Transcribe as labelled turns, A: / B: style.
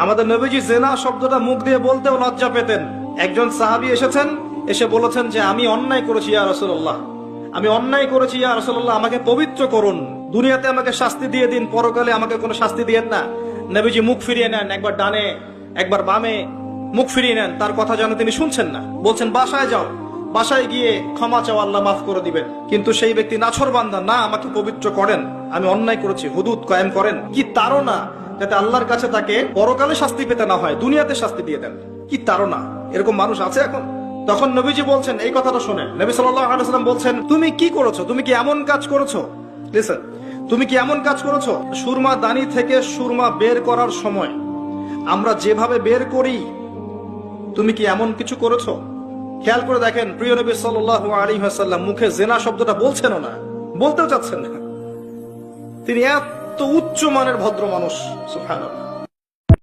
A: আমাদের নবীজি জেনা শব্দটা মুখ দিয়ে বলতেও লজ্জা পেতেন। একজন সাহাবী এসেছেন, এসে বলেছেন যে আমি অন্যায় করেছি ইয়া রাসূলুল্লাহ, আমি অন্যায় করেছি ইয়া রাসূলুল্লাহ, আমাকে পবিত্র করুন, দুনিয়াতে আমাকে শাস্তি দিয়ে দিন, পরকালে আমাকে কোনো শাস্তি দিয়েন না। নবীজি মুখ ফিরিয়ে নেন, একবার ডানে একবার বামে মুখ ফিরিয়ে নেন, তার কথা যেন তিনি শুনছেন না। বলছেন বাসায় যাও, বাসায় গিয়ে ক্ষমা চাও, আল্লাহ মাফ করে দিবেন। কিন্তু সেই ব্যক্তি নাছরবান্দা, না আমাকে পবিত্র করেন, আমি অন্যায় করেছি, হুদুদ কায়েম করেন। কি তাড়না, যাতে আল্লাহর কাছে তাকে পরকালে শাস্তি পেতে না হয়, দুনিয়াতে শাস্তি দিয়ে দেন। কি তাড়না, এরকম মানুষ আছে এখন? তখন নবীজি বলছেন, এই কথাটা শোনেন, নবী সাল্লাল্লাহু আলাইহি ওয়াসাল্লাম বলছেন, তুমি কি করেছো, তুমি কি এমন কাজ করেছো, লিসেন, তুমি কি এমন কাজ করেছো, সুরমা দানি থেকে সুরমা বের করার সময় আমরা যেভাবে বের করি, তুমি কি এমন কিছু করেছো? খেয়াল করে দেখেন, প্রিয় নবী সাল্লাল্লাহু আলাইহি ওয়াসাল্লাম মুখে জেনা শব্দটা বলছেন না, বলতেও চাচ্ছেন না। তিনি এত উচ্চ মানের ভদ্র মানুষ, সুবহানাল্লাহ।